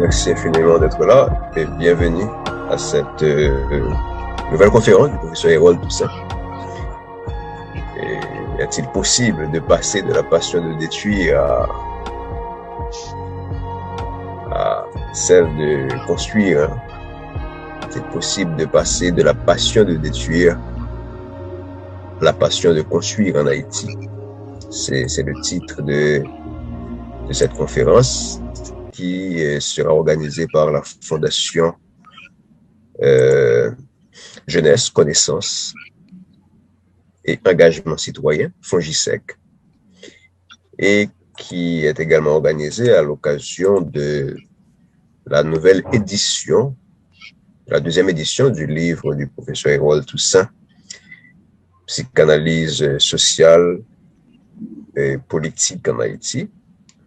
Merci infiniment d'être là et bienvenue à cette nouvelle conférence du professeur Harold Toussaint. Et est-il possible de passer de la passion de détruire à celle de construire, hein? C'est possible de passer de la passion de détruire à la passion de construire en Haïti. C'est le titre de cette conférence qui sera organisée par la Fondation Jeunesse, Connaissance et Engagement Citoyen, FONGISEC, et qui est également organisée à l'occasion de la nouvelle édition, la deuxième édition du livre du professeur Harold Toussaint, Psychanalyse sociale et politique en Haïti.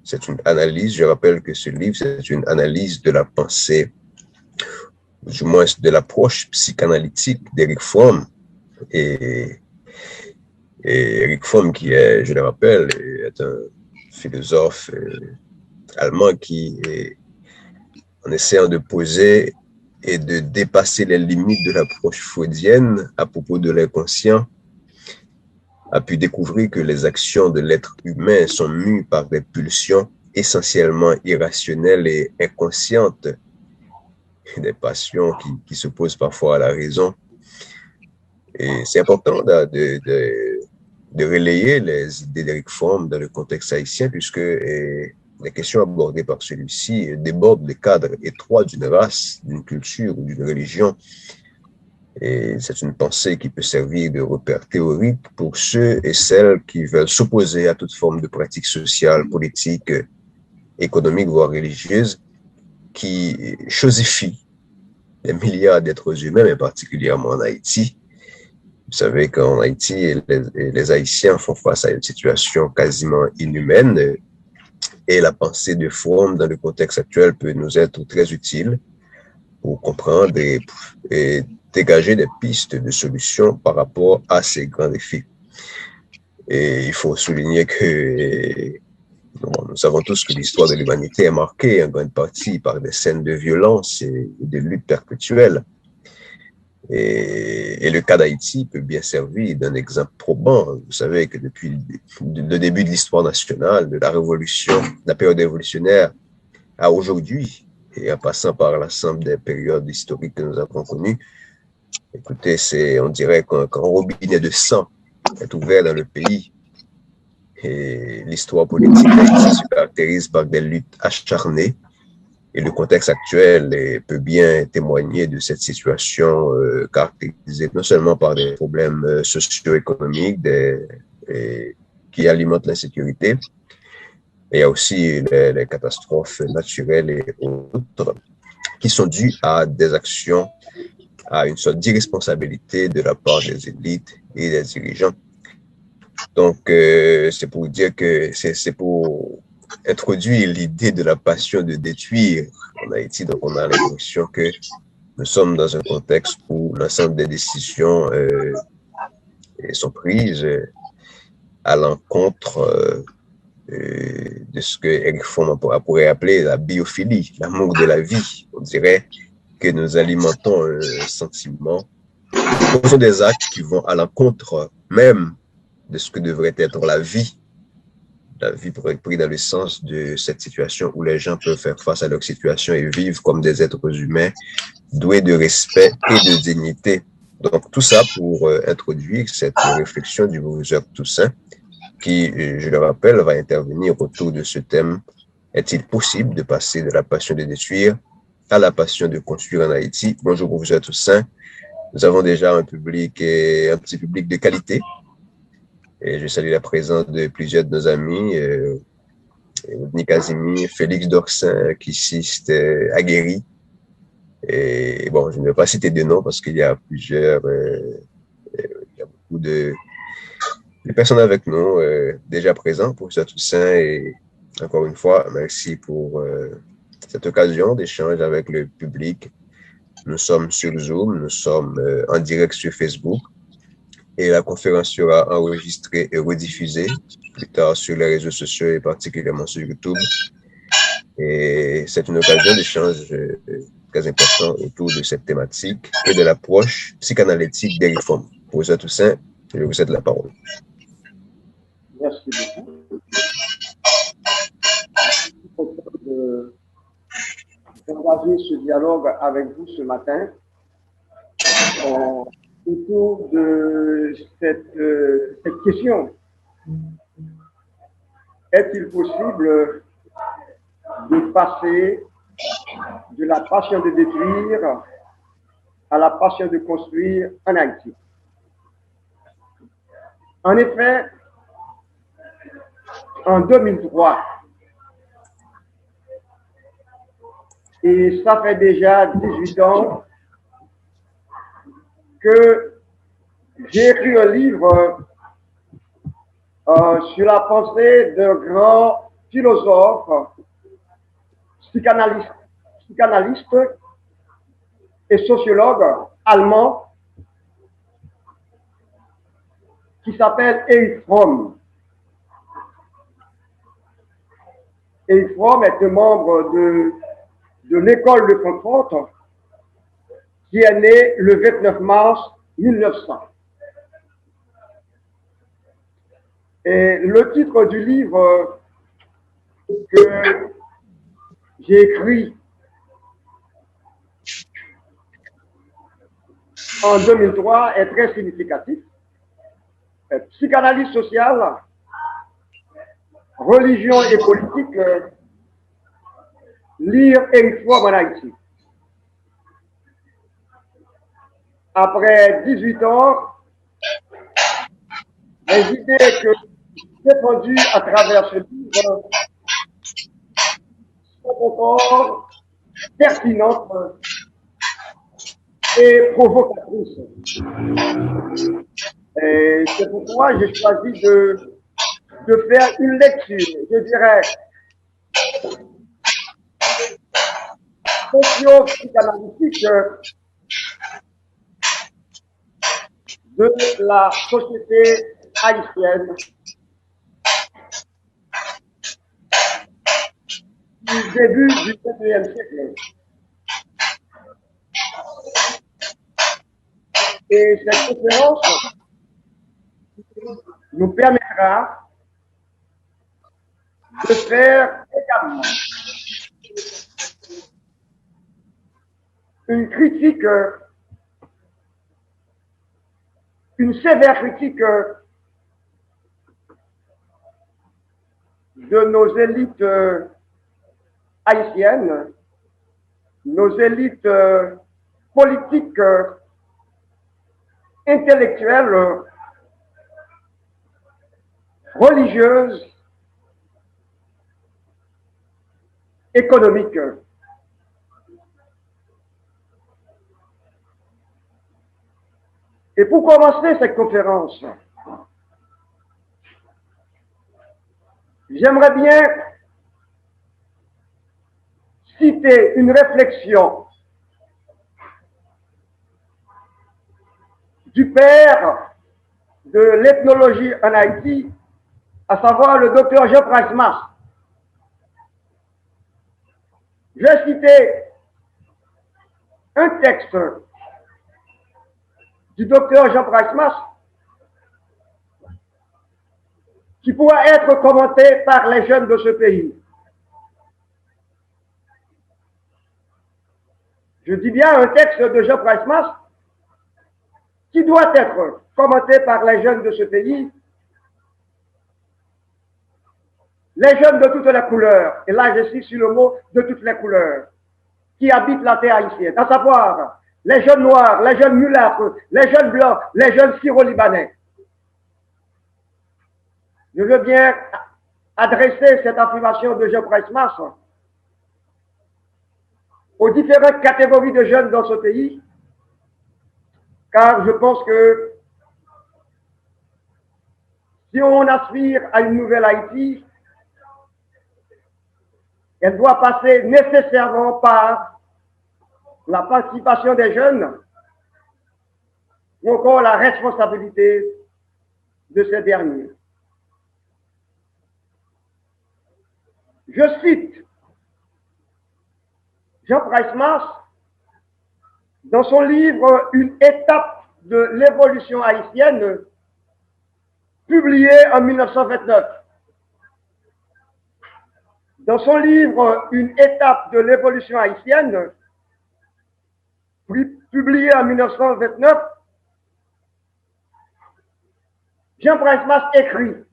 C'est une analyse, je rappelle que ce livre, c'est une analyse de la pensée, du moins de l'approche psychanalytique d'Eric Fromm. Et Eric Fromm, qui est, je le rappelle, est un philosophe allemand qui, en essayant de poser et de dépasser les limites de l'approche freudienne à propos de l'inconscient, a pu découvrir que les actions de l'être humain sont mues par des pulsions essentiellement irrationnelles et inconscientes, des passions qui s'opposent parfois à la raison. Et c'est important de relayer les idées d'Eric Fromm dans le contexte haïtien, puisque les questions abordées par celui-ci débordent le cadre étroit d'une race, d'une culture ou d'une religion. Et c'est une pensée qui peut servir de repère théorique pour ceux et celles qui veulent s'opposer à toute forme de pratique sociale, politique, économique, voire religieuse, qui chosifie des milliards d'êtres humains, mais particulièrement en Haïti. Vous savez qu'en Haïti, les Haïtiens font face à une situation quasiment inhumaine, et la pensée de Fromm dans le contexte actuel peut nous être très utile pour comprendre et dégager des pistes de solutions par rapport à ces grands défis. Et il faut souligner que nous savons tous que l'histoire de l'humanité est marquée en grande partie par des scènes de violence et de lutte perpétuelle. Et le cas d'Haïti peut bien servir d'un exemple probant. Vous savez que depuis le début de l'histoire nationale, de la révolution, de la période révolutionnaire à aujourd'hui, et en passant par l'ensemble des périodes historiques que nous avons connues, écoutez, on dirait qu'un robinet de sang est ouvert dans le pays. Et l'histoire politique d'Haïti se caractérise par des luttes acharnées. Et le contexte actuel peut bien témoigner de cette situation caractérisée non seulement par des problèmes socio-économiques qui alimentent l'insécurité, mais il y a aussi les catastrophes naturelles et autres qui sont dues à des actions, à une sorte d'irresponsabilité de la part des élites et des dirigeants. Donc, c'est pour dire que c'est pour introduire l'idée de la passion de détruire en Haïti. Donc, on a l'impression que nous sommes dans un contexte où l'ensemble des décisions sont prises à l'encontre de ce que Eric Fromm pourrait appeler la biophilie, l'amour de la vie. On dirait que nous alimentons un sentiment, nous faisons des actes qui vont à l'encontre même de ce que devrait être la vie pourrait être prise dans le sens de cette situation où les gens peuvent faire face à leur situation et vivre comme des êtres humains doués de respect et de dignité. Donc, tout ça pour introduire cette réflexion du professeur Toussaint qui, je le rappelle, va intervenir autour de ce thème. Est-il possible de passer de la passion de détruire à la passion de construire en Haïti? Bonjour, professeur Toussaint. Nous avons déjà un petit public de qualité. Et je salue la présence de plusieurs de nos amis, Rodney Casimi, Félix Dorsin, Kissiste Aguerri. Et bon, je ne vais pas citer de noms parce qu'il y a plusieurs, il y a beaucoup de personnes avec nous déjà présentes pour ça, Toussaint. Et encore une fois, merci pour cette occasion d'échange avec le public. Nous sommes sur Zoom, nous sommes en direct sur Facebook. Et la conférence sera enregistrée et rediffusée plus tard sur les réseaux sociaux et particulièrement sur YouTube. Et c'est une occasion d'échange très important autour de cette thématique et de l'approche psychanalytique des réformes. Professeur Toussaint, je vous cède la parole. Merci beaucoup. Je suis content d'engager ce dialogue avec vous ce matin autour de cette question. Est-il possible de passer de la passion de détruire à la passion de construire en Haïti? En effet, en 2003, et ça fait déjà 18 ans que j'ai écrit un livre sur la pensée d'un grand philosophe, psychanalyste et sociologue allemand qui s'appelle Erich Fromm. Erich Fromm est un membre de l'école de Francfort qui est né le 29 mars 1900. Et le titre du livre que j'ai écrit en 2003 est très significatif. Psychanalyse sociale, religion et politique, lire Erich Fromm en Haïti. Après 18 ans, les idées que j'ai défendues à travers ce livre sont encore pertinentes et provocatrices. Et c'est pourquoi j'ai choisi de faire une lecture, je dirais, socio-psychanalytique de la société haïtienne du début du XXIe siècle. Et cette conférence nous permettra de faire également une critique, une sévère critique de nos élites haïtiennes, nos élites politiques, intellectuelles, religieuses, économiques. Et pour commencer cette conférence, j'aimerais bien citer une réflexion du père de l'ethnologie en Haïti, à savoir le docteur Jean Price-Mas. Je vais citer un texte du docteur Jean Price-Mas qui pourra être commenté par les jeunes de ce pays. Je dis bien un texte de Jean Price-Mas qui doit être commenté par les jeunes de ce pays, les jeunes de toutes les couleurs, et là je suis sur le mot de toutes les couleurs, qui habitent la terre haïtienne, à savoir les jeunes noirs, les jeunes mulâtres, les jeunes blancs, les jeunes syro-libanais. Je veux bien adresser cette affirmation de Jean Price-Mas aux différentes catégories de jeunes dans ce pays, car je pense que si on aspire à une nouvelle Haïti, elle doit passer nécessairement par la participation des jeunes ou encore la responsabilité de ces derniers. Je cite Jean Price-Mars, dans son livre Une étape de l'évolution haïtienne, publié en 1929. Dans son livre Une étape de l'évolution haïtienne, publié en 1929, Jean Price-Mars écrit,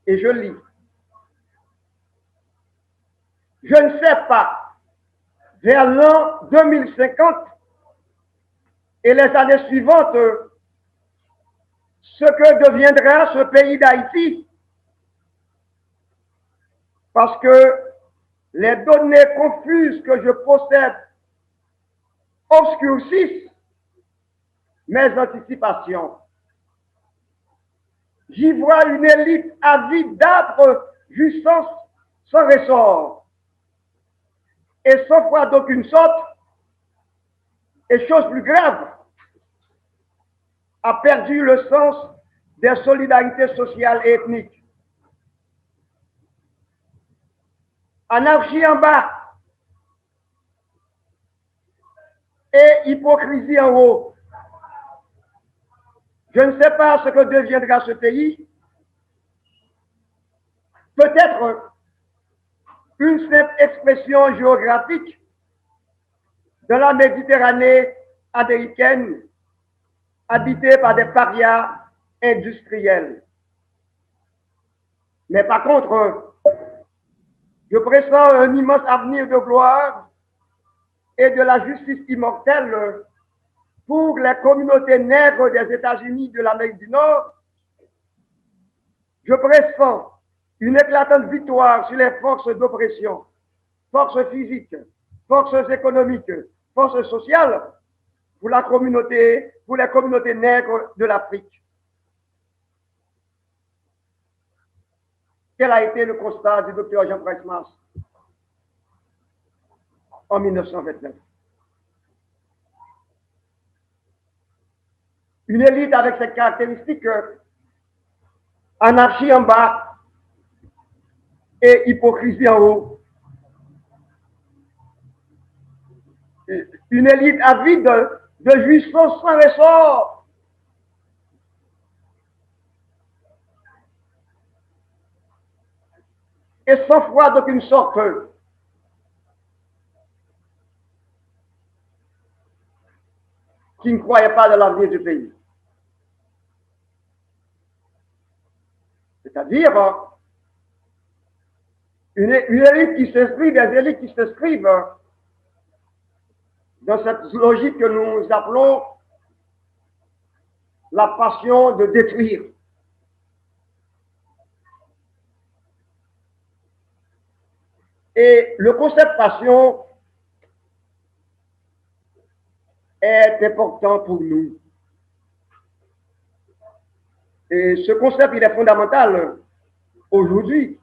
et je lis, « Je ne sais pas, vers l'an 2050 et les années suivantes, ce que deviendra ce pays d'Haïti, parce que les données confuses que je possède obscurcissent mes anticipations. J'y vois une élite avide d'âpres jouissances sans ressort et sans foi d'aucune sorte, et chose plus grave, a perdu le sens des solidarités sociales et ethniques. Anarchie en bas et hypocrisie en haut. Je ne sais pas ce que deviendra ce pays. Peut-être une simple expression géographique de la Méditerranée américaine, habitée par des parias industriels. Mais par contre, je pressens un immense avenir de gloire et de la justice immortelle pour les communautés nègres des États-Unis de l'Amérique du Nord. Je pressens une éclatante victoire sur les forces d'oppression, forces physiques, forces économiques, forces sociales pour les communautés nègres de l'Afrique. Quel a été le constat du docteur Jean Price-Mars en 1929? Une élite avec cette caractéristique, anarchie en bas et hypocrisie en haut. Une élite avide de jouissance sans ressort. Et sans foi d'aucune sorte. Qui ne croyait pas de l'avenir du pays. C'est-à-dire une élite qui s'inscrit, des élites qui s'inscrivent dans cette logique que nous appelons la passion de détruire. Et le concept passion est important pour nous. Et ce concept, il est fondamental aujourd'hui.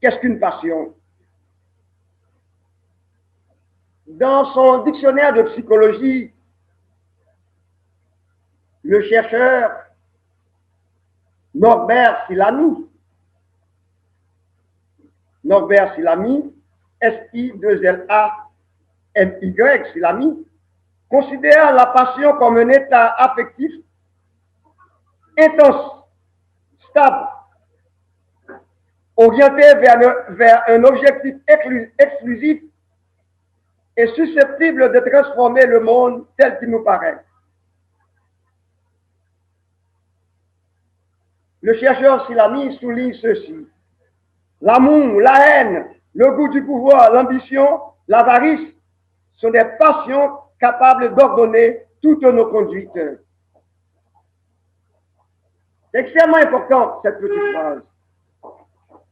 Qu'est-ce qu'une passion? Dans son dictionnaire de psychologie, le chercheur Norbert Silami, S-I-2-L-A-M-Y, Silami, considère la passion comme un état affectif intense, stable, orienté vers un objectif exclusif et susceptible de transformer le monde tel qu'il nous paraît. Le chercheur Silami souligne ceci. L'amour, la haine, le goût du pouvoir, l'ambition, l'avarice sont des passions capables d'ordonner toutes nos conduites. C'est extrêmement important, cette petite phrase.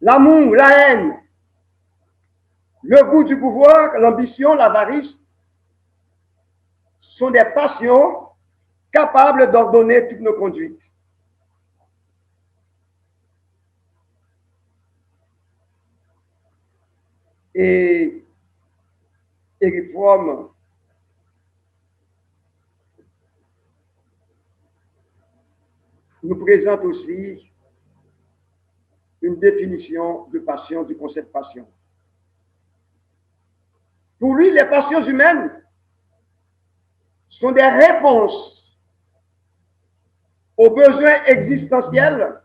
L'amour, la haine, le goût du pouvoir, l'ambition, l'avarice sont des passions capables d'ordonner toutes nos conduites. Et Eric Fromm nous présente aussi une définition de passion, du concept passion. Pour lui, les passions humaines sont des réponses aux besoins existentiels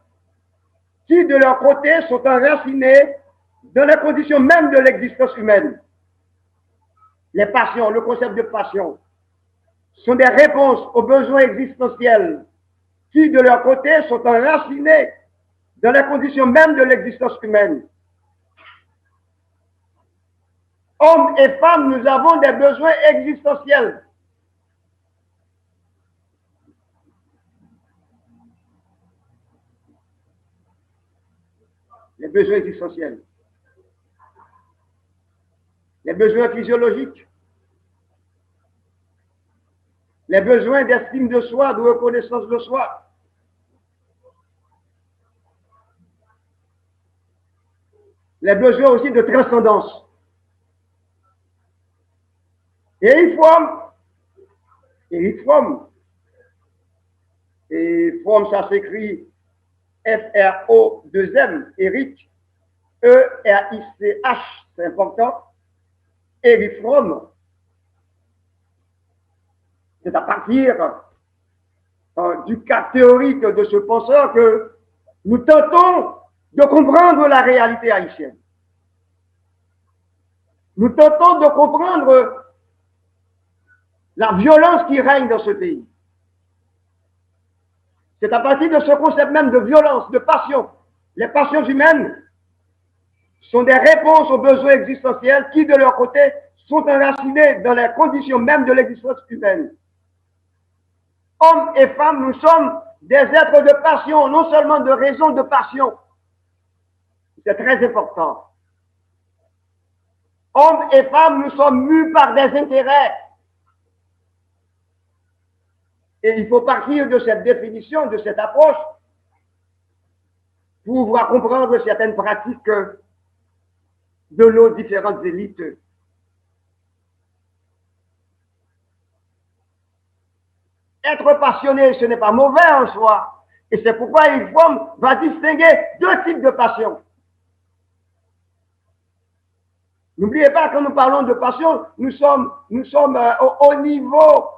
qui, de leur côté, sont enracinés dans les conditions même de l'existence humaine. Les passions, le concept de passion, sont des réponses aux besoins existentiels qui, de leur côté, sont enracinés dans les conditions même de l'existence humaine. Hommes et femmes, nous avons des besoins existentiels. Les besoins existentiels. Les besoins physiologiques. Les besoins d'estime de soi, de reconnaissance de soi. Les besoins aussi de transcendance. Et Fromm, ça s'écrit F-R-O-2-M, Eric, E-R-I-C-H, c'est important. Eric Fromm, c'est à partir du cas théorique de ce penseur que nous tentons de comprendre la réalité haïtienne. Nous tentons de comprendre la violence qui règne dans ce pays. C'est à partir de ce concept même de violence, de passion. Les passions humaines sont des réponses aux besoins existentiels qui, de leur côté, sont enracinés dans les conditions même de l'existence humaine. Hommes et femmes, nous sommes des êtres de passion, non seulement de raison de passion. C'est très important. Hommes et femmes, nous sommes mus par des intérêts. Et il faut partir de cette définition, de cette approche, pour pouvoir comprendre certaines pratiques de nos différentes élites. Être passionné, ce n'est pas mauvais en soi. Et c'est pourquoi Fromm va distinguer deux types de passion. N'oubliez pas, quand nous parlons de passion, nous sommes au niveau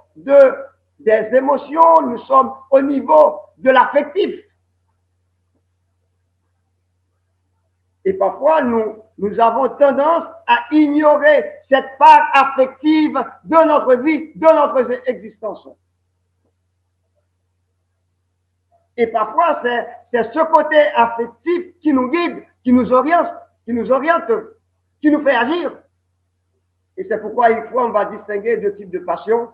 des émotions, nous sommes au niveau de l'affectif. Et parfois, nous avons tendance à ignorer cette part affective de notre vie, de notre existence. Et parfois, c'est ce côté affectif qui nous guide, qui nous oriente, qui nous fait agir. Et c'est pourquoi on va distinguer deux types de passions.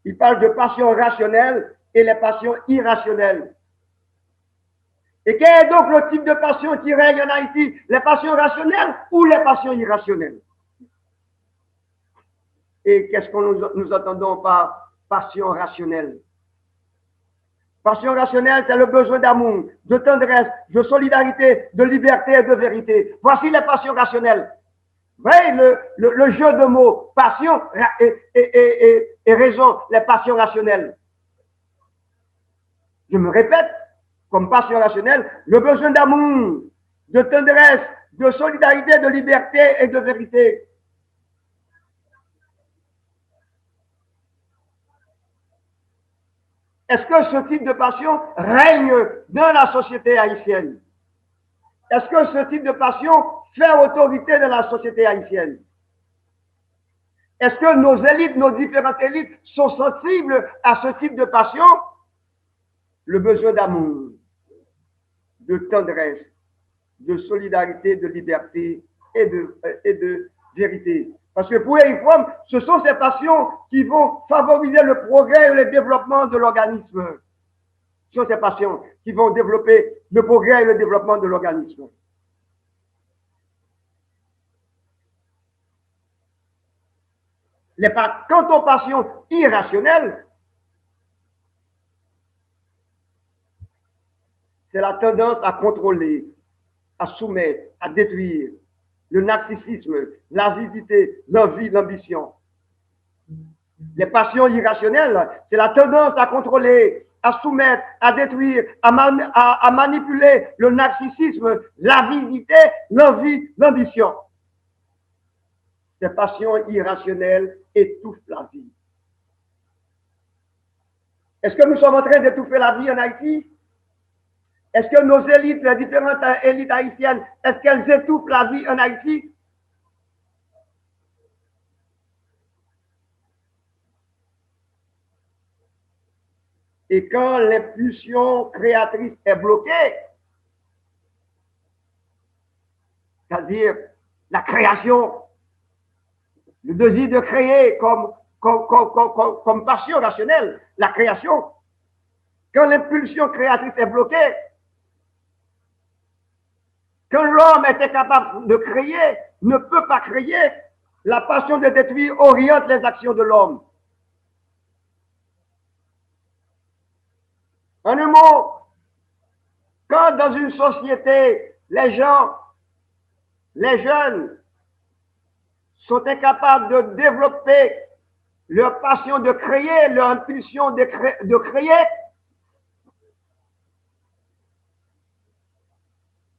Il parle de passions rationnelles et les passions irrationnelles. Et quel est donc le type de passion qui règne en Haïti? Les passions rationnelles ou les passions irrationnelles? Et qu'est-ce que nous entendons par passion rationnelle? Passion rationnelle, c'est le besoin d'amour, de tendresse, de solidarité, de liberté et de vérité. Voici les passions rationnelles. Vous voyez le jeu de mots, passion et raison, les passions rationnelles. Je me répète, comme passion rationnelle, le besoin d'amour, de tendresse, de solidarité, de liberté et de vérité. Est-ce que ce type de passion règne dans la société haïtienne? Est-ce que ce type de passion fait autorité dans la société haïtienne? Est-ce que nos élites, nos différentes élites sont sensibles à ce type de passion? Le besoin d'amour, de tendresse, de solidarité, de liberté et de vérité. Parce que pour Eric Fromm, ce sont ces passions qui vont favoriser le progrès et le développement de l'organisme. Ce sont ces passions qui vont développer le progrès et le développement de l'organisme. Quant aux passions irrationnelles, c'est la tendance à contrôler, à soumettre, à détruire, le narcissisme, l'avidité, l'envie, l'ambition. Les passions irrationnelles, c'est la tendance à contrôler, à soumettre, à détruire, à manipuler le narcissisme, l'avidité, l'envie, l'ambition. Ces passions irrationnelles étouffent la vie. Est-ce que nous sommes en train d'étouffer la vie en Haïti? Est-ce que nos élites, les différentes élites haïtiennes, est-ce qu'elles étouffent la vie en Haïti? Et quand l'impulsion créatrice est bloquée, c'est-à-dire la création, le désir de créer comme passion rationnelle, la création, quand l'impulsion créatrice est bloquée, quand l'homme est incapable de créer, ne peut pas créer, la passion de détruire oriente les actions de l'homme. En un mot, quand dans une société, les jeunes sont incapables de développer leur passion de créer, leur impulsion de créer,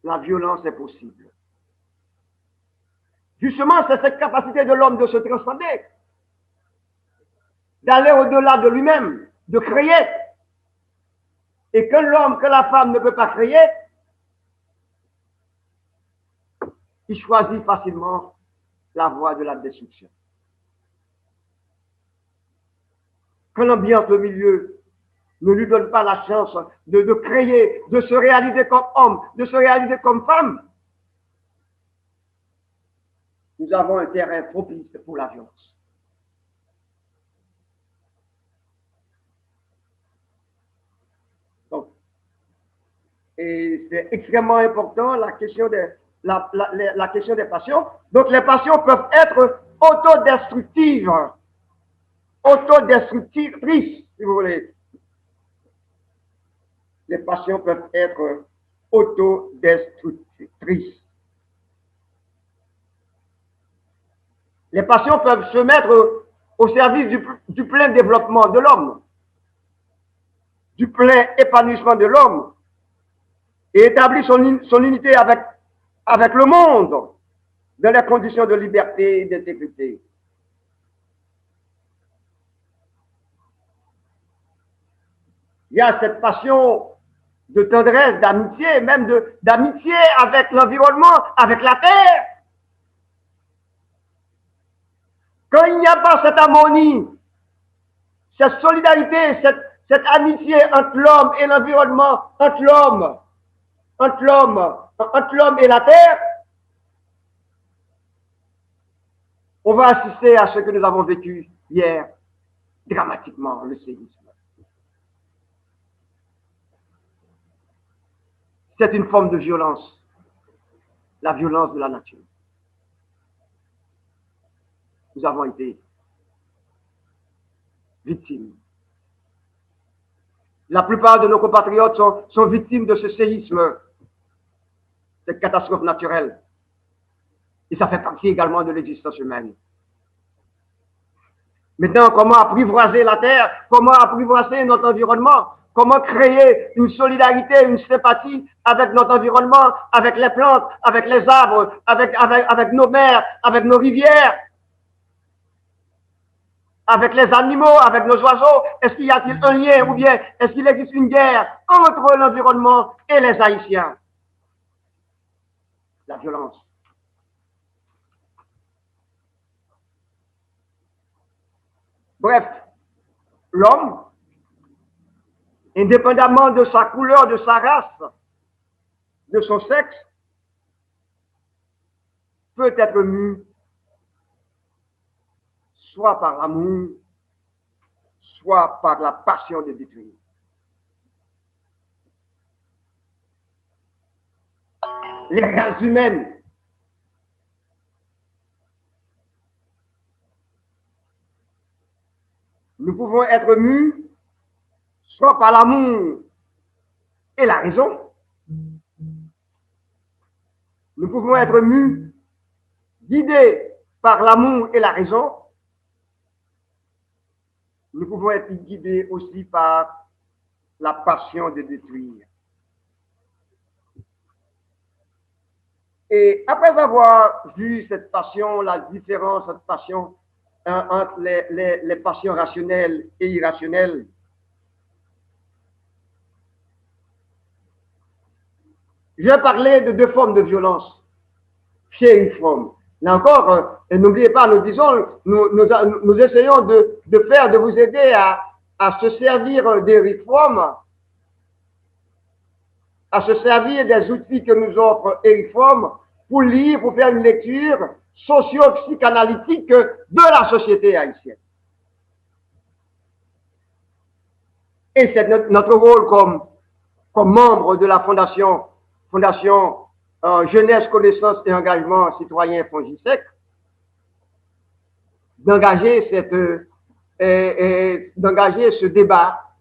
la violence est possible. Justement, c'est cette capacité de l'homme de se transcender, d'aller au-delà de lui-même, de créer. Et que l'homme, que la femme ne peut pas créer, il choisit facilement la voie de la destruction. Que l'ambiance, le milieu, ne lui donne pas la chance de créer, de se réaliser comme homme, de se réaliser comme femme, nous avons un terrain propice pour la violence. Donc, et c'est extrêmement important la question la question des passions. Donc, les passions peuvent être autodestructives, autodestructrices, si vous voulez. Les passions peuvent être autodestructrices. Les passions peuvent se mettre au service du plein développement de l'homme, du plein épanouissement de l'homme, et établir son unité avec le monde dans les conditions de liberté et d'intégrité. Il y a cette passion de tendresse, d'amitié, même d'amitié avec l'environnement, avec la terre. Quand il n'y a pas cette harmonie, cette solidarité, cette amitié entre l'homme et l'environnement, entre l'homme et la terre, on va assister à ce que nous avons vécu hier, dramatiquement, le séisme. C'est une forme de violence, la violence de la nature. Nous avons été victimes. La plupart de nos compatriotes sont victimes de ce séisme, cette catastrophe naturelle. Et ça fait partie également de l'existence humaine. Maintenant, comment apprivoiser la terre? Comment apprivoiser notre environnement? Comment créer une solidarité, une sympathie avec notre environnement, avec les plantes, avec les arbres, avec nos mers, avec nos rivières, avec les animaux, avec nos oiseaux? Est-ce qu'il y a-t-il un lien ou bien est-ce qu'il existe une guerre entre l'environnement et les Haïtiens? La violence. Bref, l'homme, indépendamment de sa couleur, de sa race, de son sexe, peut être mu soit par l'amour, soit par la passion de détruire. Les races humaines nous pouvons être mus soit par l'amour et la raison. Nous pouvons être mus, guidés par l'amour et la raison. Nous pouvons être guidés aussi par la passion de détruire. Et après avoir vu cette passion, la différence entre passion entre les passions rationnelles et irrationnelles, je vais parler de deux formes de violence chez une femme. Là encore, n'oubliez pas, nous disons, nous essayons de vous aider à se servir des réformes, à se servir des outils que nous offre Eriform pour lire, pour faire une lecture socio-psychanalytique de la société haïtienne. Et c'est notre rôle comme membre de la Fondation Jeunesse, Connaissance et Engagement Citoyen FONGISEC, d'engager ce débat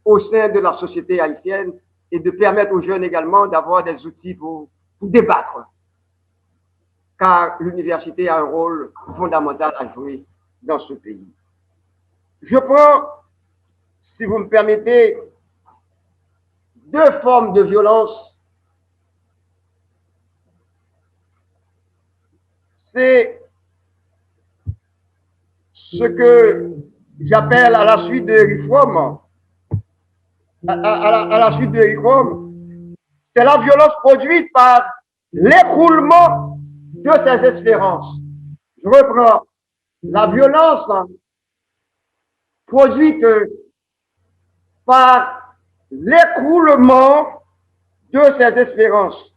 au sein de la société haïtienne et de permettre aux jeunes également d'avoir des outils pour débattre. Car l'université a un rôle fondamental à jouer dans ce pays. Je prends, si vous me permettez, deux formes de violence. C'est ce que j'appelle à la suite de Eriform, à la suite de Eriform, c'est la violence produite par l'écroulement de ses espérances. Je reprends. La violence produite par l'écroulement de ses espérances.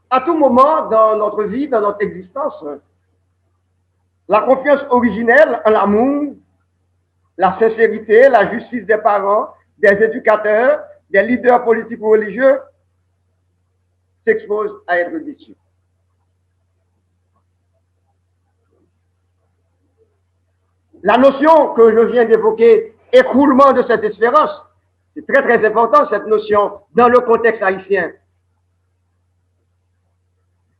À tout moment dans notre vie, dans notre existence, la confiance originelle en l'amour, la sincérité, la justice des parents, des éducateurs, des leaders politiques ou religieux s'expose à être déçus. La notion que je viens d'évoquer, écroulement de cette espérance, c'est très très important cette notion dans le contexte haïtien.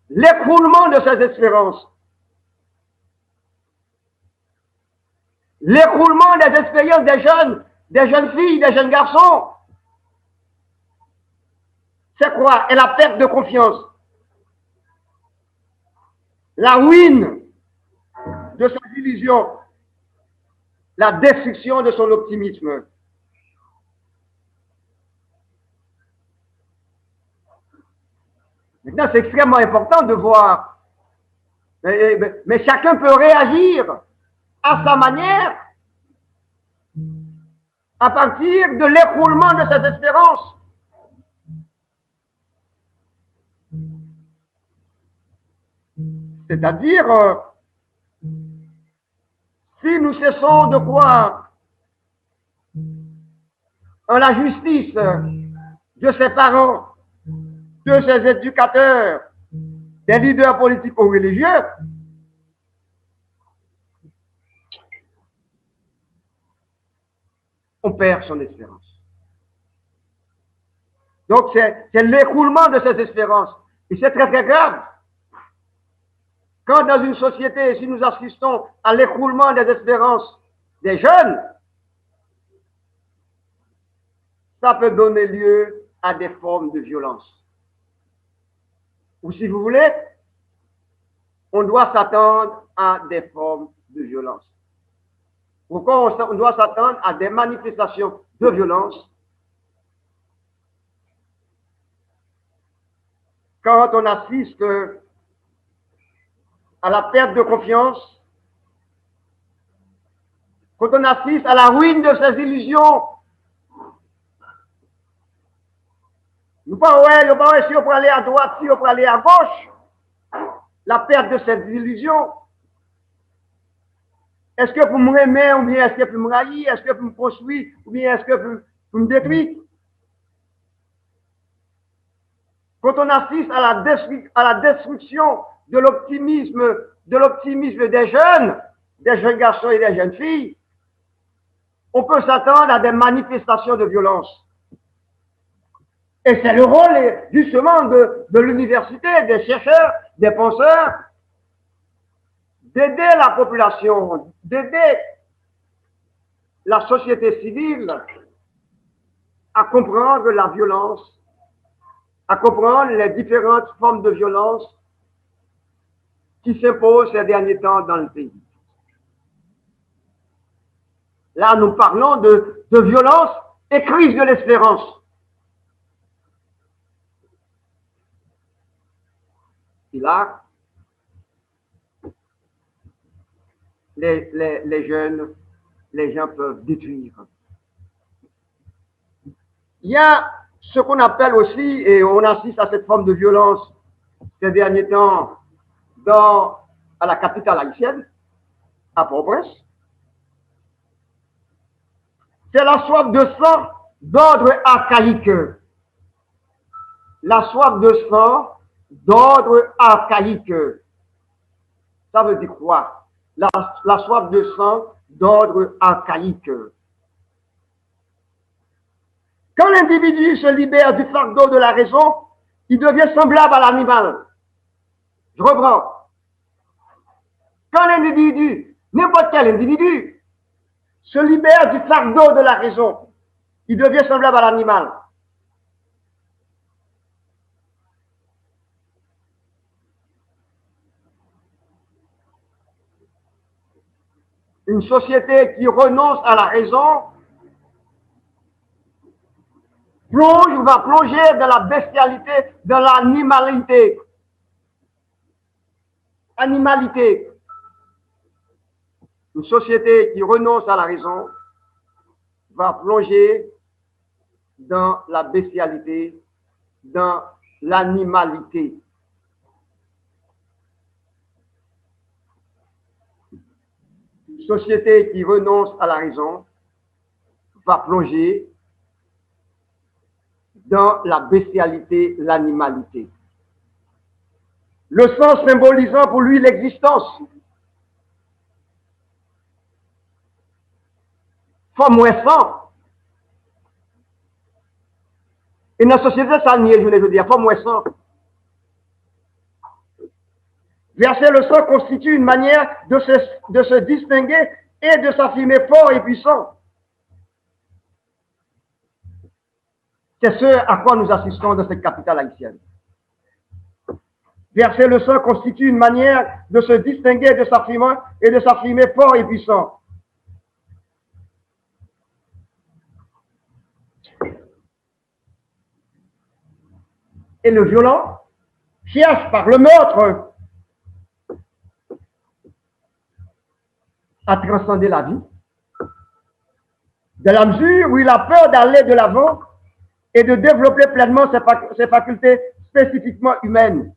L'écroulement de ces espérances, l'écroulement des expériences des jeunes filles, des jeunes garçons, c'est quoi? Et la perte de confiance, la ruine de ses illusions, la destruction de son optimisme. Maintenant, c'est extrêmement important de voir, mais chacun peut réagir à sa manière à partir de l'écroulement de ses espérances. C'est-à-dire, si nous cessons de croire en la justice de ses parents, de ses éducateurs, des leaders politiques ou religieux, on perd son espérance. Donc, c'est l'écroulement de ces espérances. Et c'est très, très grave. Quand dans une société, si nous assistons à l'écroulement des espérances des jeunes, ça peut donner lieu à des formes de violence. Ou si vous voulez, on doit s'attendre à des formes de violence. Pourquoi on doit s'attendre à des manifestations de violence quand on assiste à la perte de confiance, quand on assiste à la ruine de ses illusions. Nous pas si on peut aller à droite, si on peut aller à gauche, la perte de ces illusions. Est-ce que vous me remettez ou bien est-ce que vous me raillez, est-ce que vous me construisez ou bien est-ce que vous me détruisez? Quand on assiste à la destruction de l'optimisme des jeunes garçons et des jeunes filles, on peut s'attendre à des manifestations de violence. Et c'est le rôle justement de l'université, des chercheurs, des penseurs, d'aider la population, d'aider la société civile à comprendre la violence, à comprendre les différentes formes de violence qui s'imposent ces derniers temps dans le pays. Là, nous parlons de violence et crise de l'espérance. Et là, les gens peuvent détruire. Il y a ce qu'on appelle aussi, et on assiste à cette forme de violence ces derniers temps à la capitale haïtienne, à Port-au-Prince. C'est la soif de sang d'ordre archaïque. La soif de sang d'ordre archaïque. Ça veut dire quoi? La soif de sang d'ordre archaïque. Quand l'individu se libère du fardeau de la raison, il devient semblable à l'animal. Je reprends. Quand l'individu, n'importe quel individu, se libère du fardeau de la raison, il devient semblable à l'animal. Une société qui renonce à la raison va plonger dans la bestialité, dans l'animalité. Animalité. Une société qui renonce à la raison va plonger dans la bestialité, dans l'animalité. Une société qui renonce à la raison va plonger dans la bestialité, l'animalité. Le sang symbolisant pour lui l'existence. Forme moins sang. Et dans la société, ça nie, je veux dire, forme moins sang. Verser le sang constitue une manière de se distinguer et de s'affirmer fort et puissant. C'est ce à quoi nous assistons dans cette capitale haïtienne. Verser le sang constitue une manière de se distinguer de s'affirmer fort et puissant. Et le violent cherche par le meurtre à transcender la vie, dans la mesure où il a peur d'aller de l'avant et de développer pleinement ses facultés spécifiquement humaines.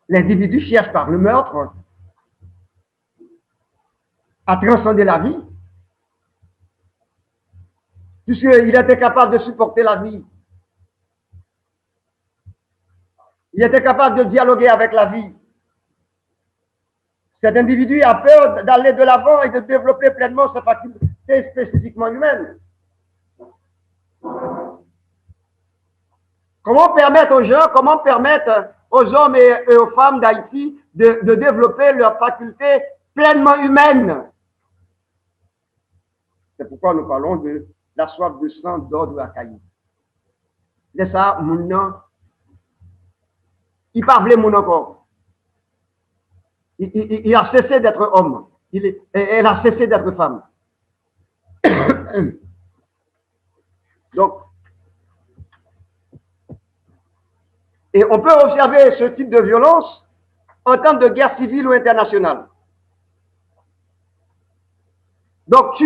L'individu cherche par le meurtre à transcender la vie, puisqu'il était capable de supporter la vie. Il était capable de dialoguer avec la vie. Cet individu a peur d'aller de l'avant et de développer pleinement ses facultés spécifiquement humaines. Comment permettre aux gens, comment permettre aux hommes et aux femmes d'Haïti de développer leurs facultés pleinement humaines? C'est pourquoi nous parlons de la soif de sang d'ordre archaïque. C'est ça, mon nom. Il parlait mon encore. Il a cessé d'être homme. Elle a cessé d'être femme. Donc, et on peut observer ce type de violence en temps de guerre civile ou internationale. Donc,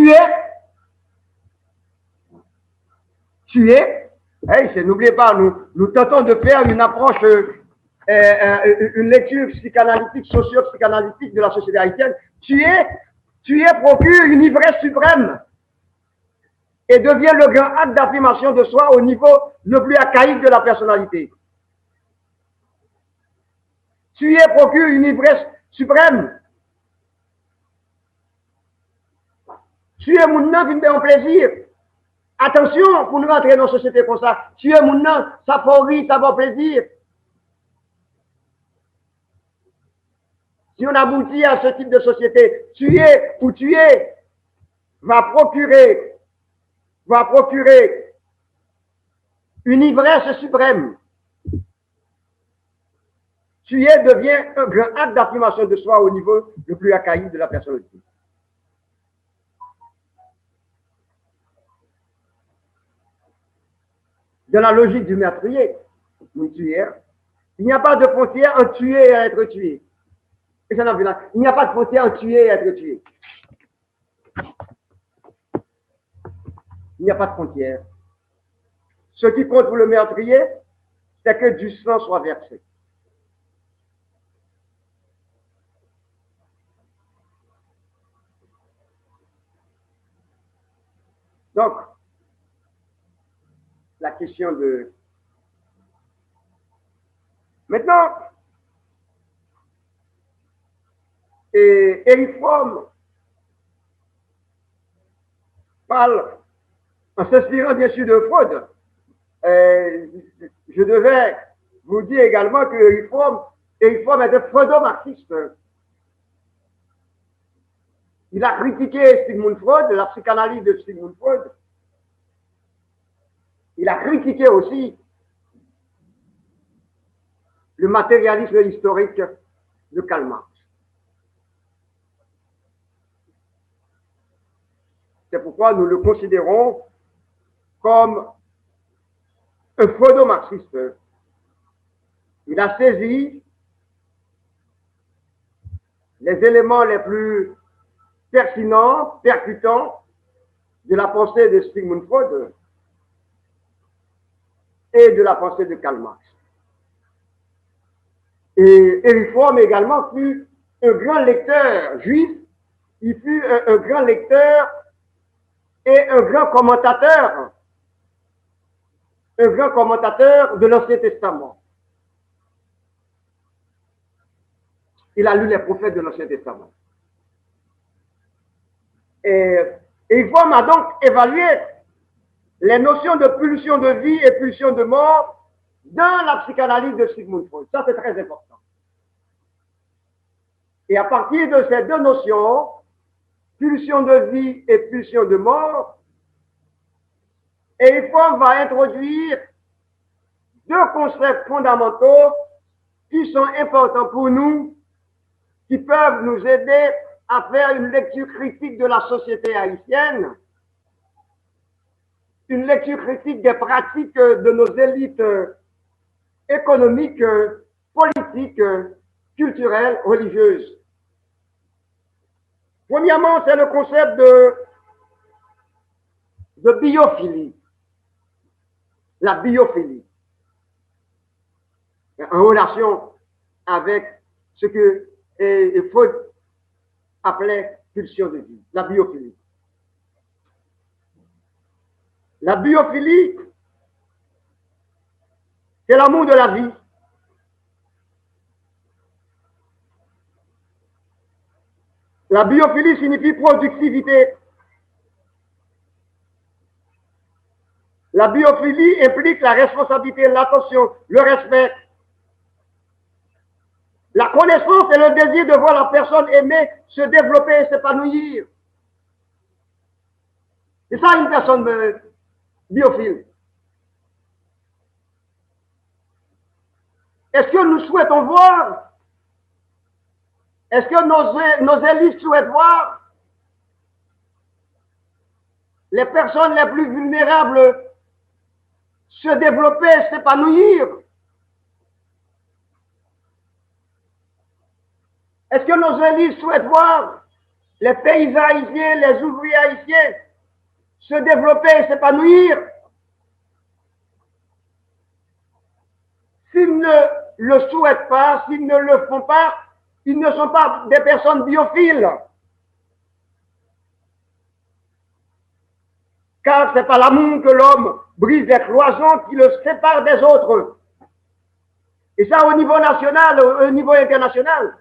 n'oubliez pas, nous tentons de faire une approche, une lecture psychanalytique, socio-psychanalytique de la société haïtienne. Tuer procure une ivresse suprême et devient le grand acte d'affirmation de soi au niveau le plus archaïque de la personnalité. Tuer procure une ivresse suprême. Tuer mon nom vient un plaisir. Attention, pour nous rentrer dans une société comme ça, tuer mon nom, ça fait rire, ça fait plaisir. Si on aboutit à ce type de société, tuer ou tuer va procurer une ivresse suprême. Tuer devient un grand acte d'affirmation de soi au niveau le plus archaïque de la personnalité. Dans la logique du meurtrier, du tueur, il n'y a pas de frontière entre tuer et être tué. Il n'y a pas de frontière entre tuer et être tué. Il n'y a pas de frontière. Ce qui compte pour le meurtrier, c'est que du sang soit versé. Donc, la question de... Maintenant, Eric Fromm parle, en s'inspirant bien sûr de Freud. Je devais vous dire également que Eric Fromm était freudo-marxiste. Il a critiqué Sigmund Freud, la psychanalyse de Sigmund Freud. Il a critiqué aussi le matérialisme historique de Karl Marx. C'est pourquoi nous le considérons comme un freudo-marxiste. Il a saisi les éléments les plus pertinents, percutants de la pensée de Sigmund Freud et de la pensée de Karl Marx. Et Eric Fromm également fut un grand lecteur juif, il fut un grand lecteur et un grand commentateur de l'Ancien Testament. Il a lu les prophètes de l'Ancien Testament. Et Eric Fromm a donc évalué les notions de pulsion de vie et pulsion de mort dans la psychanalyse de Sigmund Freud. Ça, c'est très important. Et à partir de ces deux notions, pulsion de vie et pulsion de mort, Eric Fromm va introduire deux concepts fondamentaux qui sont importants pour nous, qui peuvent nous aider à faire une lecture critique de la société haïtienne, une lecture critique des pratiques de nos élites économiques, politiques, culturelles, religieuses. Premièrement, c'est le concept de biophilie. La biophilie. En relation avec ce que Freud appelait pulsion de vie. La biophilie. La biophilie, c'est l'amour de la vie. La biophilie signifie productivité. La biophilie implique la responsabilité, l'attention, le respect, la connaissance et le désir de voir la personne aimée se développer et s'épanouir. C'est ça une personne biophile. Est-ce que nous souhaitons voir? Est-ce que nos élites souhaitent voir les personnes les plus vulnérables se développer, s'épanouir? Est-ce que nos élites souhaitent voir les paysans haïtiens, les ouvriers haïtiens se développer et s'épanouir? S'ils ne le souhaitent pas, s'ils ne le font pas, ils ne sont pas des personnes biophiles. Car c'est par l'amour que l'homme brise les cloisons qui le séparent des autres. Et ça au niveau national, au niveau international.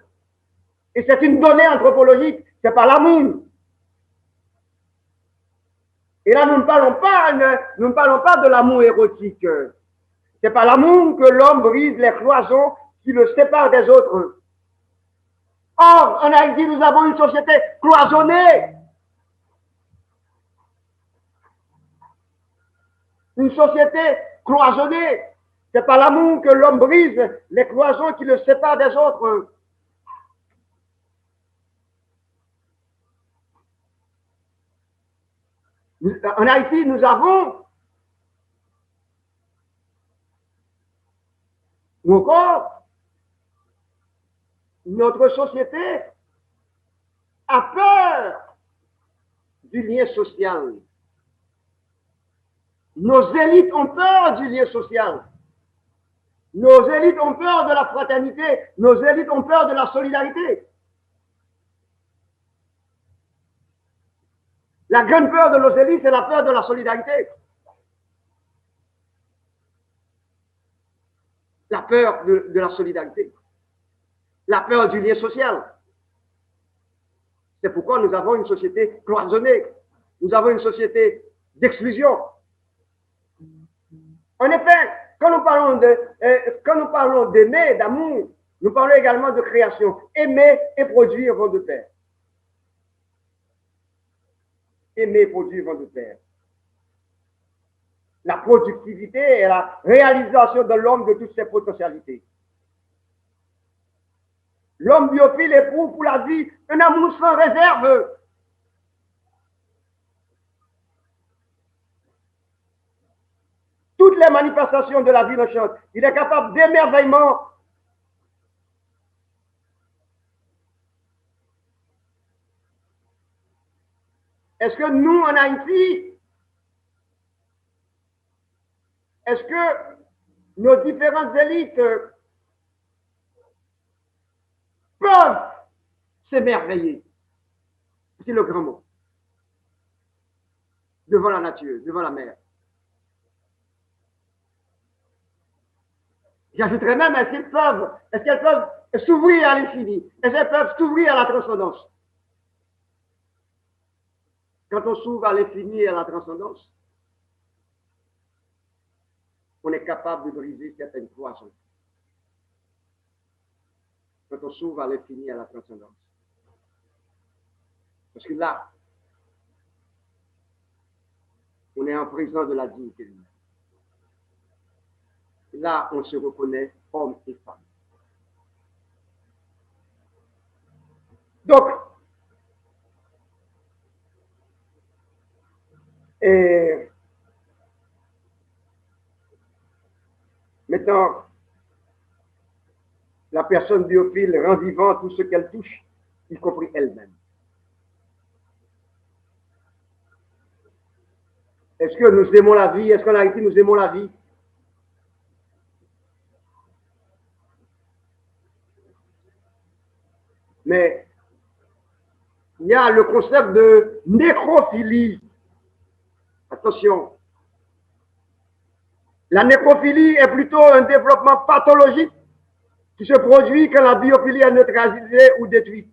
Et c'est une donnée anthropologique, c'est par l'amour. Et là, nous ne parlons pas de l'amour érotique. C'est par l'amour que l'homme brise les cloisons qui le séparent des autres. Or, en Haïti, nous avons une société cloisonnée. Une société cloisonnée. C'est par l'amour que l'homme brise les cloisons qui le séparent des autres. En Haïti, nous avons, ou encore, notre société a peur du lien social. Nos élites ont peur du lien social. Nos élites ont peur de la fraternité. Nos élites ont peur de la solidarité. La grande peur de nos élites, c'est la peur de la solidarité. La peur de la solidarité. La peur du lien social. C'est pourquoi nous avons une société cloisonnée. Nous avons une société d'exclusion. En effet, quand nous parlons d'aimer, d'amour, nous parlons également de création. Aimer et produire vont de pair. Aimer et produire vont de pair. La productivité est la réalisation de l'homme de toutes ses potentialités. L'homme biophile éprouve pour la vie un amour sans réserve. Toutes les manifestations de la vie le chantent. Il est capable d'émerveillement. Est-ce que nous, en Haïti, est-ce que nos différentes élites peuvent s'émerveiller? C'est le grand mot. Devant la nature, devant la mer. J'ajouterais même, est-ce qu'elles peuvent s'ouvrir à l'infini? Est-ce qu'elles peuvent s'ouvrir à la transcendance? Quand on s'ouvre à l'infini et à la transcendance, on est capable de briser certaines cloisons. Quand on s'ouvre à l'infini et à la transcendance. Parce que là, on est en présence de la dignité humaine. Là, on se reconnaît homme et femme. Donc, maintenant, la personne biophile rend vivant tout ce qu'elle touche, y compris elle-même. Est-ce que nous aimons la vie? Est-ce qu'en Haïti, nous aimons la vie? Mais il y a le concept de nécrophilie. Attention. La nécrophilie est plutôt un développement pathologique qui se produit quand la biophilie est neutralisée ou détruite.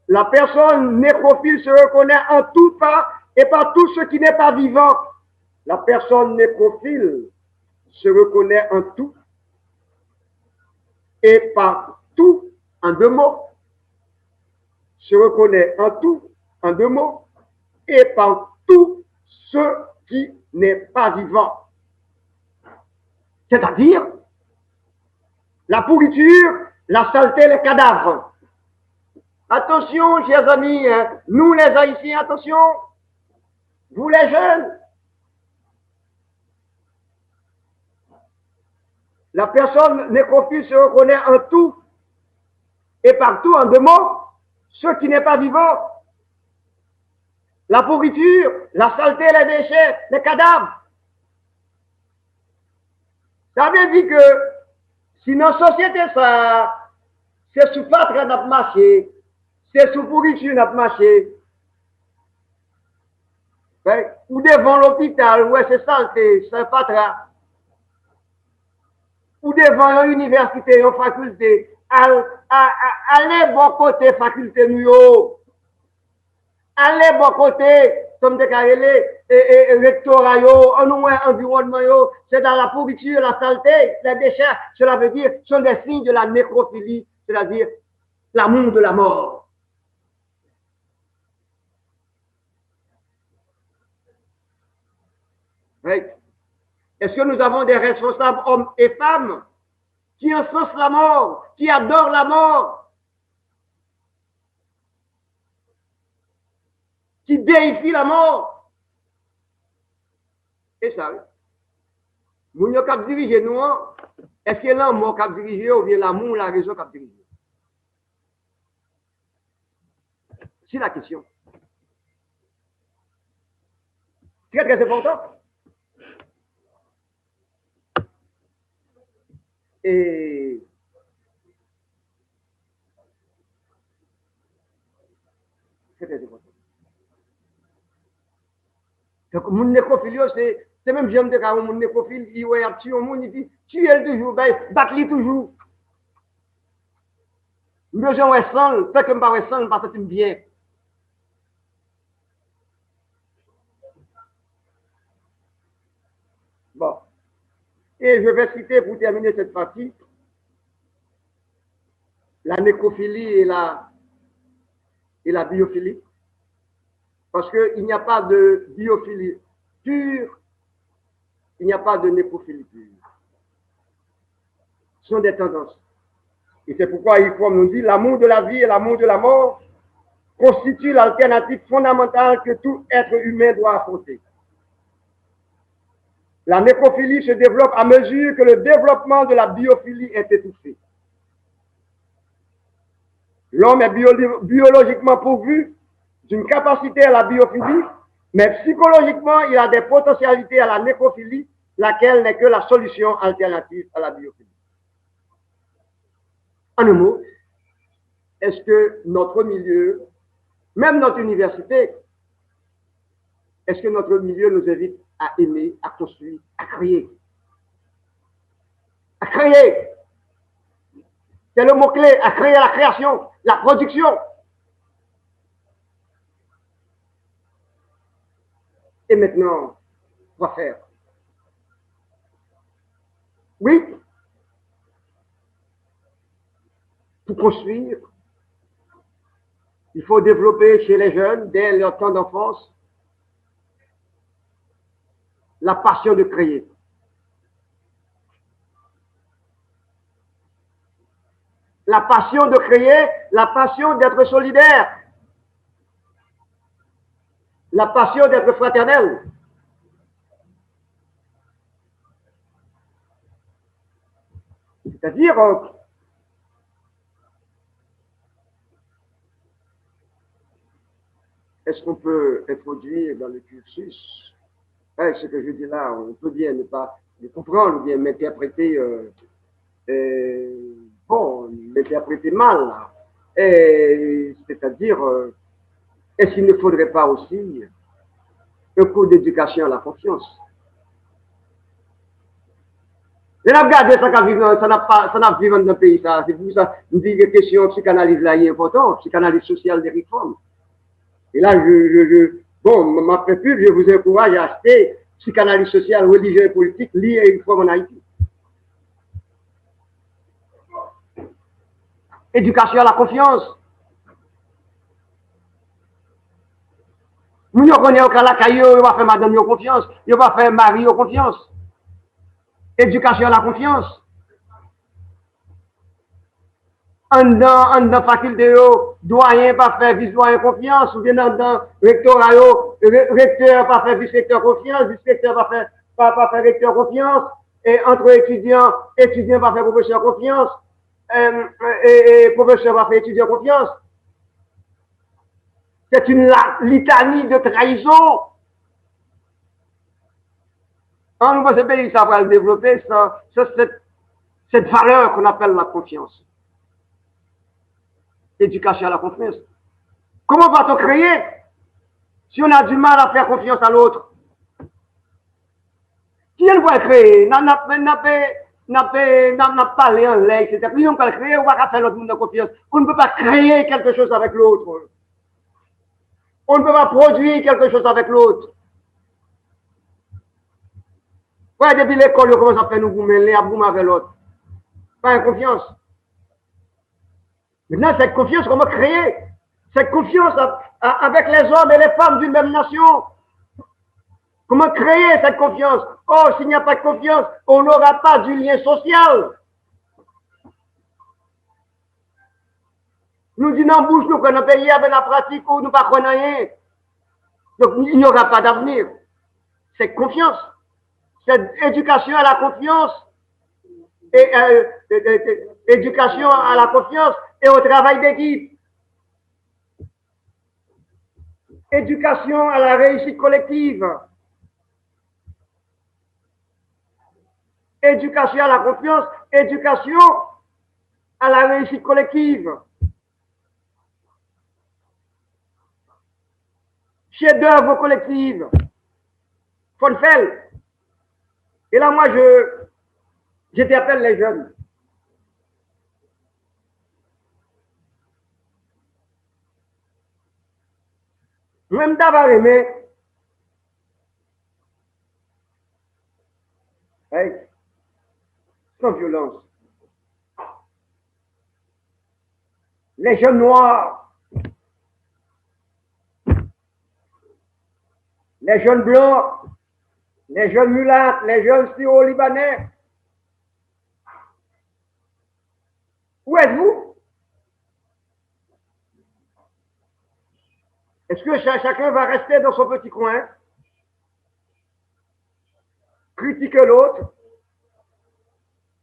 La personne nécrophile se reconnaît en tout et par tout ce qui n'est pas vivant. La personne nécrophile se reconnaît en tout et par tout, en deux mots, se reconnaît en tout, en deux mots, et par tout ce qui n'est pas vivant. C'est-à-dire la pourriture, la saleté, les cadavres. Attention, chers amis, nous les Haïtiens, attention, vous les jeunes. La personne nécrophile se reconnaît en tout et partout, en deux mots, ce qui n'est pas vivant. La pourriture, la saleté, les déchets, les cadavres. Ça veut dire que si nos sociétés, ça, c'est sous fatra n'a marché, c'est sous pourriture n'a marché, ou devant l'hôpital, ouais, c'est saleté, c'est fatra, ou devant l'université, une faculté, allez bon côté faculté nous. allez bon côté, comme des carrelés, rectorat, environnement, c'est dans la pourriture, la saleté, les déchets. Cela veut dire, sont des signes de la nécrophilie, c'est-à-dire l'amour de la mort. Oui. Est-ce que nous avons des responsables hommes et femmes qui encensent la mort, qui adorent la mort, qui déifient la mort? Et ça, nous ne pouvons diriger nous. Est-ce que l'amour qui a dirigé ou bien l'amour, la raison qui a dirigé? C'est la question. Très, très important. Et c'est très important. Donc, mon nécrophile, c'est même j'aime dire quand mon nécrophile, il voit un petit homme, il dit, tu es toujours, bat-lui toujours. Moi, j'en ai sans, fait que je ne pas sans, parce que tu me viens. Bon. Et je vais citer pour terminer cette partie la nécrophilie et la biophilie. Parce qu'il n'y a pas de biophilie pure, il n'y a pas de nécrophilie pure. Ce sont des tendances. Et c'est pourquoi il faut nous dire l'amour de la vie et l'amour de la mort constituent l'alternative fondamentale que tout être humain doit affronter. La nécrophilie se développe à mesure que le développement de la biophilie est étouffé. L'homme est biologiquement pourvu d'une capacité à la biophilie, mais psychologiquement, il a des potentialités à la nécrophilie, laquelle n'est que la solution alternative à la biophilie. En un mot, est-ce que notre milieu, même notre université, est-ce que notre milieu nous invite à aimer, à construire, à créer? À créer! C'est le mot-clé, à créer la création, la production. Et maintenant, quoi faire? Oui, pour construire, il faut développer chez les jeunes, dès leur temps d'enfance, la passion de créer. La passion de créer, la passion d'être solidaire, la passion d'être fraternel. C'est-à-dire, est-ce qu'on peut introduire dans le cursus, ce que je dis là, on peut bien ne pas le comprendre, ou bien m'interpréter, m'interpréter mal. C'est-à-dire, est-ce qu'il ne faudrait pas aussi un cours d'éducation à la confiance? Je n'ai regardé ça n'a pas vivre dans le pays, ça. C'est pour ça que je dis que la question psychanalyse là est importante, psychanalyse sociale des réformes. Et là, ma pub, je vous encourage à acheter psychanalyse sociale, religieuse et politique, liée à réforme en Haïti. Éducation à la confiance. Nous connaissons qu'à la caillou, on va faire madame de confiance, on va faire mari de confiance. Éducation à la confiance. En dans faculté, doyen pas faire vice-doyen confiance, ou bien dans rectorat, recteur pas faire vice-recteur confiance, vice-recteur pas faire recteur confiance, et entre étudiants pas faire professeur confiance, et professeur pas faire étudiant confiance. C'est une litanie de trahison. En nous, ce pays, ça va le développer, cette valeur qu'on appelle la confiance. Éducation à la confiance. Comment va-t-on créer si on a du mal à faire confiance à l'autre? Qui elle va créer? N'a pas parlé en l'air, etc. Puis on va créer, on va faire l'autre monde de confiance. On ne peut pas créer quelque chose avec l'autre. On ne peut pas produire quelque chose avec l'autre. Ouais, depuis l'école, on commence à faire nous boumer, à boumer avec l'autre. Pas une confiance. Maintenant, cette confiance, comment créer? Cette confiance avec les hommes et les femmes d'une même nation. Comment créer cette confiance? Oh, s'il n'y a pas de confiance, on n'aura pas du lien social. Nous disons en bouche, nous connaissons pays avec la pratique où nous ne comprenons rien. Donc, il n'y aura pas d'avenir. C'est confiance. Cette éducation à la confiance et éducation à la confiance et au travail d'équipe. Éducation à la réussite collective. Éducation à la confiance, éducation à la réussite collective. Chef-d'œuvre collective. Faut le faire. Et là, moi, j'interpelle les jeunes. Même d'avoir aimé, hey, sans violence. Les jeunes noirs, les jeunes blancs, les jeunes mulâtres, les jeunes syro-libanais. Où êtes-vous? Est-ce que chacun va rester dans son petit coin, critiquer l'autre?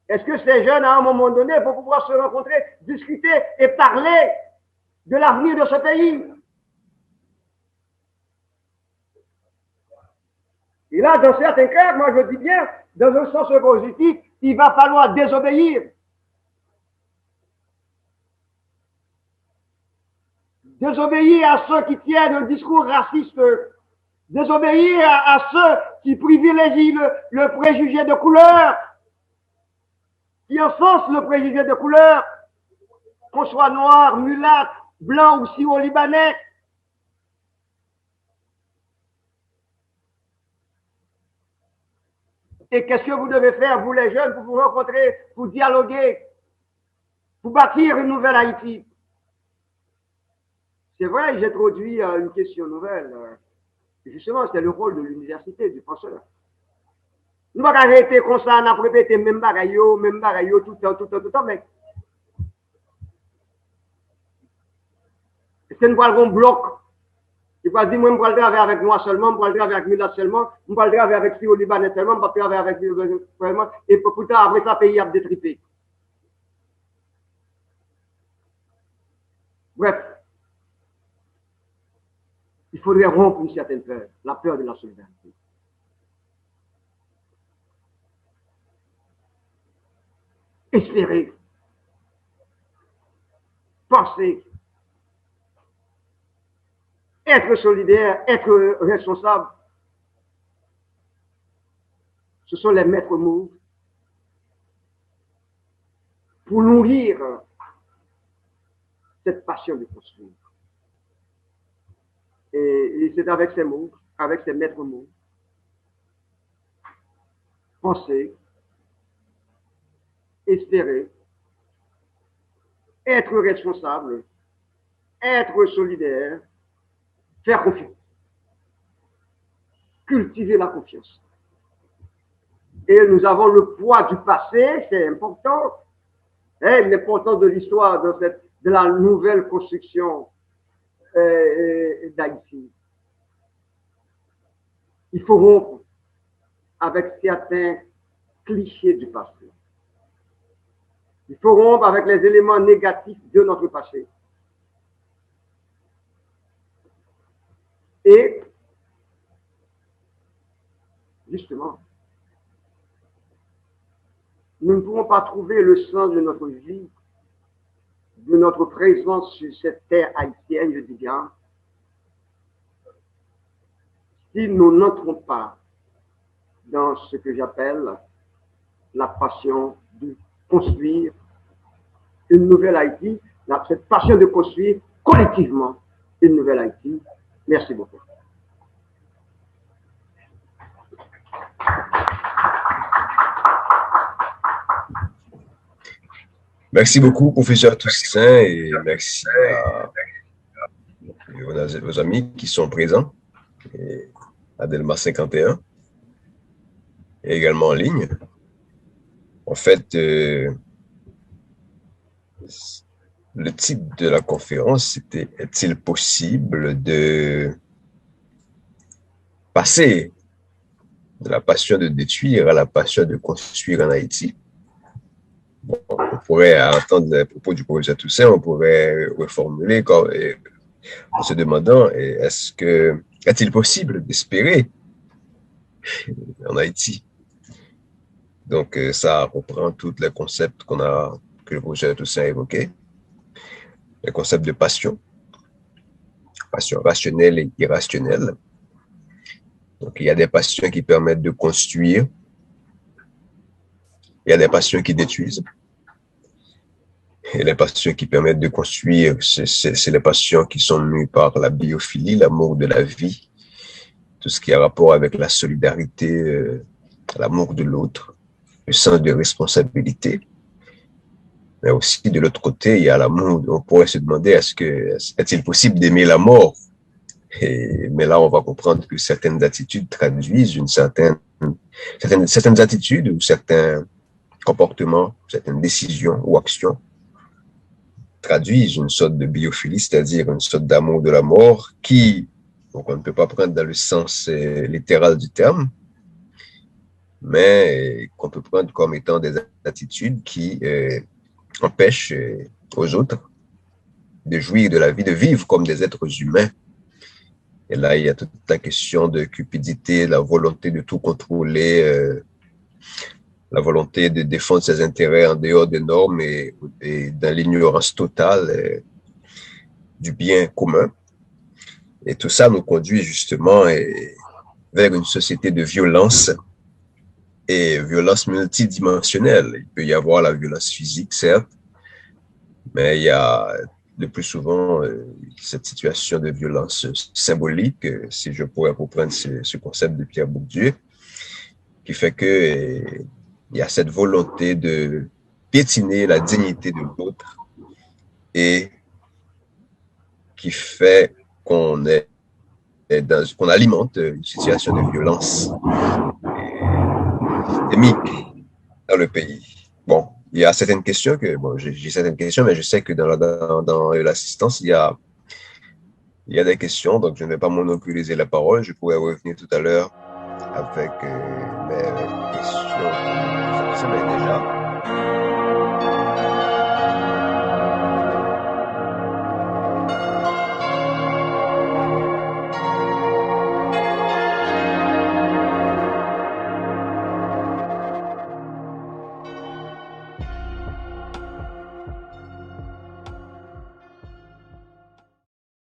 Est-ce que ces jeunes, à un moment donné, vont pouvoir se rencontrer, discuter et parler de l'avenir de ce pays? Et là, dans certains cas, moi je dis bien, dans un sens positif, il va falloir désobéir. Désobéir à ceux qui tiennent un discours raciste. Désobéir à ceux qui privilégient le préjugé de couleur, qui encensent le préjugé de couleur, qu'on soit noir, mulâtre, blanc ou syro-libanais. Et qu'est-ce que vous devez faire, vous les jeunes, pour vous rencontrer, pour dialoguer, pour bâtir une nouvelle Haïti? C'est vrai, j'ai introduit une question nouvelle. Justement, c'est le rôle de l'université, du professeur. Nous ne pouvons pas arrêter comme ça, on a répété même bagaille, tout le temps, mais c'est une fois qu'on bloque. Il va dire, moi, je ne vais pas travailler avec moi seulement, je ne vais pas travailler avec Milat seulement, je ne vais pas travailler avec Syro Libanais seulement, je ne vais pas travailler avec Syro seulement, et pourtant, après ça, le pays a détripé. Bref, il faudrait rompre une certaine peur, la peur de la solidarité. Espérer, penser, être solidaire, être responsable. Ce sont les maîtres mots pour nourrir cette passion de construire. Et c'est avec ces mots, avec ces maîtres mots, penser, espérer, être responsable, être solidaire, faire confiance, cultiver la confiance. Et nous avons le poids du passé, c'est important, l'importance de l'histoire de la nouvelle construction d'Haïti. Il faut rompre avec certains clichés du passé. Il faut rompre avec les éléments négatifs de notre passé. Et, justement, nous ne pouvons pas trouver le sens de notre vie, de notre présence sur cette terre haïtienne, je dis bien, si nous n'entrons pas dans ce que j'appelle la passion de construire une nouvelle Haïti, cette passion de construire collectivement une nouvelle Haïti, Merci beaucoup. Merci beaucoup, professeur Toussaint, et merci à vos amis qui sont présents, et à Delma 51, et également en ligne. En fait, le titre de la conférence, c'était « Est-il possible de passer de la passion de détruire à la passion de construire en Haïti ?» Bon, on pourrait entendre les propos du professeur Toussaint, on pourrait reformuler en se demandant est-il possible d'espérer en Haïti? Donc, ça reprend tous les concepts que le professeur Toussaint a évoqués, les concepts de passion rationnelle et irrationnelle. Donc, il y a des passions qui permettent de construire, il y a des passions qui détruisent. Et les passions qui permettent de construire, c'est les passions qui sont mues par la biophilie, l'amour de la vie, tout ce qui a rapport avec la solidarité, l'amour de l'autre, le sens de responsabilité. Mais aussi, de l'autre côté, il y a l'amour. On pourrait se demander, est-il possible d'aimer la mort? Mais là, on va comprendre que certaines attitudes traduisent certaines attitudes ou certains comportements, certaines décisions ou actions traduisent une sorte de biophilie, c'est-à-dire une sorte d'amour de la mort donc on ne peut pas prendre dans le sens littéral du terme, mais qu'on peut prendre comme étant des attitudes qui empêchent aux autres de jouir de la vie, de vivre comme des êtres humains. Et là, il y a toute la question de cupidité, la volonté de tout contrôler, la volonté de défendre ses intérêts en dehors des normes et dans l'ignorance totale du bien commun. Et tout ça nous conduit justement vers une société de violence et violence multidimensionnelle. Il peut y avoir la violence physique, certes, mais il y a le plus souvent cette situation de violence symbolique, si je pourrais reprendre ce concept de Pierre Bourdieu, qui fait que il y a cette volonté de piétiner la dignité de l'autre et qui fait qu'on alimente une situation de violence endémique dans le pays. Bon, il y a certaines questions j'ai certaines questions, mais je sais que dans l'assistance, il y a des questions, donc je ne vais pas monopoliser la parole. Je pourrais revenir tout à l'heure avec mes questions. Ça, déjà.